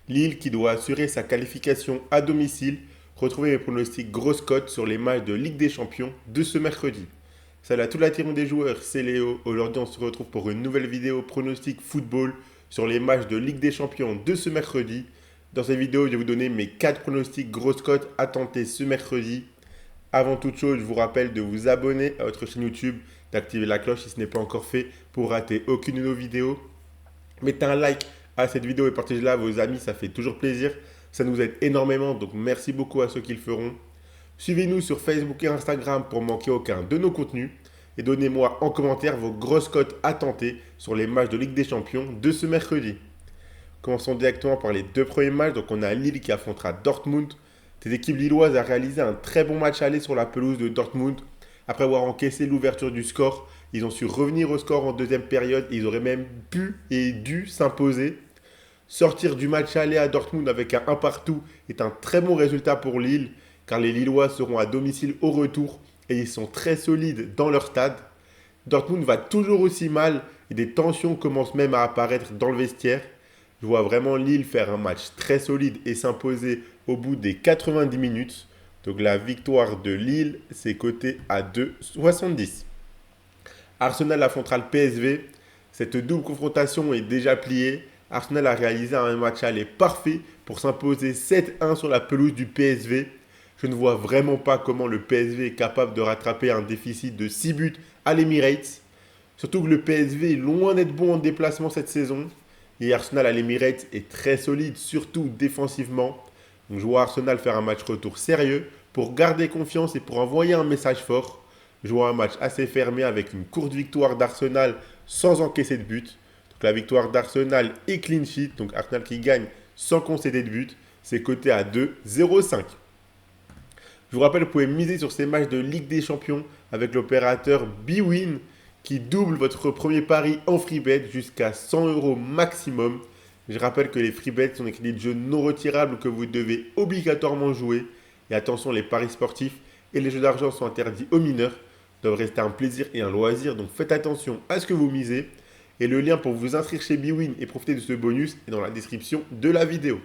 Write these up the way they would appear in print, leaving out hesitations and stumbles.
Lille qui doit assurer sa qualification à domicile. Retrouvez mes pronostics grosses cotes sur les matchs de Ligue des Champions de ce mercredi. Salut à tout l'attirant des joueurs, c'est Léo. Aujourd'hui, on se retrouve pour une nouvelle vidéo pronostic football sur les matchs de Ligue des Champions de ce mercredi. Dans cette vidéo, je vais vous donner mes 4 pronostics grosses cotes à tenter ce mercredi. Avant toute chose, je vous rappelle de vous abonner à votre chaîne YouTube, d'activer la cloche si ce n'est pas encore fait pour rater aucune de nos vidéos. Mettez un like à cette vidéo et partagez-la à vos amis, ça fait toujours plaisir. Ça nous aide énormément, donc merci beaucoup à ceux qui le feront. Suivez-nous sur Facebook et Instagram pour manquer aucun de nos contenus. Et donnez-moi en commentaire vos grosses cotes à tenter sur les matchs de Ligue des Champions de ce mercredi. Commençons directement par les deux premiers matchs. Donc on a Lille qui affrontera Dortmund. Cette équipe lilloise a réalisé un très bon match aller sur la pelouse de Dortmund. Après avoir encaissé l'ouverture du score, ils ont su revenir au score en deuxième période. Ils auraient même pu et dû s'imposer. Sortir du match aller à Dortmund avec un 1 partout est un très bon résultat pour Lille, car les Lillois seront à domicile au retour et ils sont très solides dans leur stade. Dortmund va toujours aussi mal et des tensions commencent même à apparaître dans le vestiaire. Je vois vraiment Lille faire un match très solide et s'imposer au bout des 90 minutes. Donc la victoire de Lille, c'est coté à 2,70. Arsenal affrontera le PSV. Cette double confrontation est déjà pliée. Arsenal a réalisé un match aller parfait pour s'imposer 7-1 sur la pelouse du PSV. Je ne vois vraiment pas comment le PSV est capable de rattraper un déficit de 6 buts à l'Emirates. Surtout que le PSV est loin d'être bon en déplacement cette saison. Et Arsenal à l'Emirates est très solide, surtout défensivement. Donc je vois Arsenal faire un match retour sérieux pour garder confiance et pour envoyer un message fort. Je vois un match assez fermé avec une courte victoire d'Arsenal sans encaisser de but. Donc la victoire d'Arsenal est clean sheet, donc Arsenal qui gagne sans concéder de but. C'est coté à 2,05. Je vous rappelle, vous pouvez miser sur ces matchs de Ligue des Champions avec l'opérateur Bwin qui double votre premier pari en free bet jusqu'à 100 euros maximum. Je rappelle que les free bets sont des crédits de jeu non retirables que vous devez obligatoirement jouer. Et attention, les paris sportifs et les jeux d'argent sont interdits aux mineurs. Ils doivent rester un plaisir et un loisir, donc faites attention à ce que vous misez. Et le lien pour vous inscrire chez Bwin et profiter de ce bonus est dans la description de la vidéo.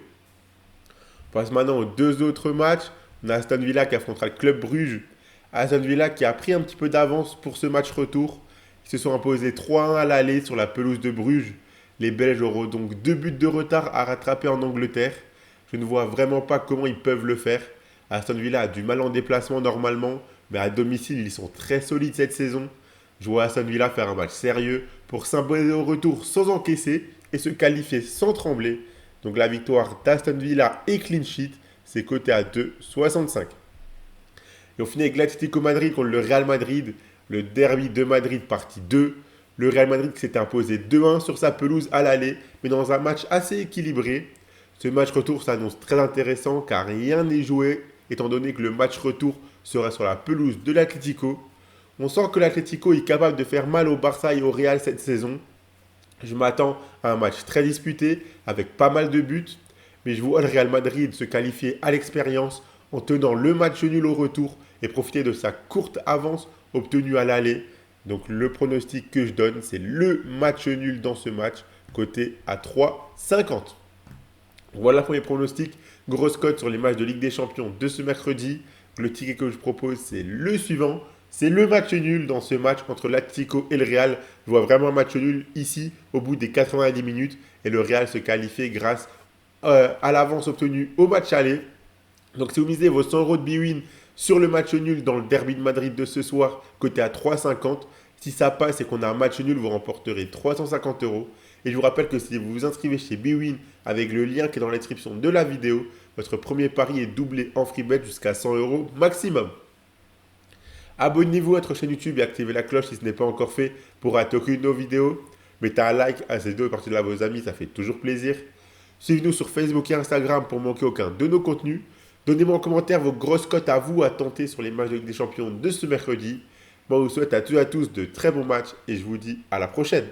On passe maintenant aux deux autres matchs. On a Aston Villa qui affrontera le Club Bruges. Aston Villa qui a pris un petit peu d'avance pour ce match retour. Ils se sont imposés 3-1 à l'aller sur la pelouse de Bruges. Les Belges auront donc 2 buts de retard à rattraper en Angleterre. Je ne vois vraiment pas comment ils peuvent le faire. Aston Villa a du mal en déplacement normalement, mais à domicile, ils sont très solides cette saison. Je vois Aston Villa faire un match sérieux pour s'imposer au retour sans encaisser et se qualifier sans trembler. Donc la victoire d'Aston Villa est clean sheet, c'est coté à 2,65. Et on finit avec l'Atlético Madrid contre le Real Madrid, le derby de Madrid partie 2. Le Real Madrid qui s'était imposé 2-1 sur sa pelouse à l'aller, mais dans un match assez équilibré. Ce match retour s'annonce très intéressant car rien n'est joué, étant donné que le match retour sera sur la pelouse de l'Atlético. On sent que l'Atlético est capable de faire mal au Barça et au Real cette saison. Je m'attends à un match très disputé, avec pas mal de buts, mais je vois le Real Madrid se qualifier à l'expérience en tenant le match nul au retour et profiter de sa courte avance obtenue à l'aller. Donc le pronostic que je donne, c'est le match nul dans ce match, coté à 3,50. Voilà pour les pronostics. Grosse cote sur les matchs de Ligue des Champions de ce mercredi. Le ticket que je propose, c'est le suivant. C'est le match nul dans ce match entre l'Atlético et le Real. Je vois vraiment un match nul ici au bout des 90 minutes et le Real se qualifier grâce à l'avance obtenue au match aller. Donc si vous misez vos 100 euros de Bwin sur le match nul dans le derby de Madrid de ce soir, côté à 3,50, si ça passe et qu'on a un match nul, vous remporterez 350 euros. Et je vous rappelle que si vous vous inscrivez chez Bwin avec le lien qui est dans la description de la vidéo, votre premier pari est doublé en free bet jusqu'à 100 euros maximum. Abonnez-vous à notre chaîne YouTube et activez la cloche si ce n'est pas encore fait pour rater aucune de nos vidéos. Mettez un like à ces vidéos et partagez-la à vos amis, ça fait toujours plaisir. Suivez-nous sur Facebook et Instagram pour manquer aucun de nos contenus. Donnez-moi en commentaire vos grosses cotes à vous à tenter sur les matchs de Ligue des Champions de ce mercredi. Moi, je vous souhaite à tous de très bons matchs et je vous dis à la prochaine.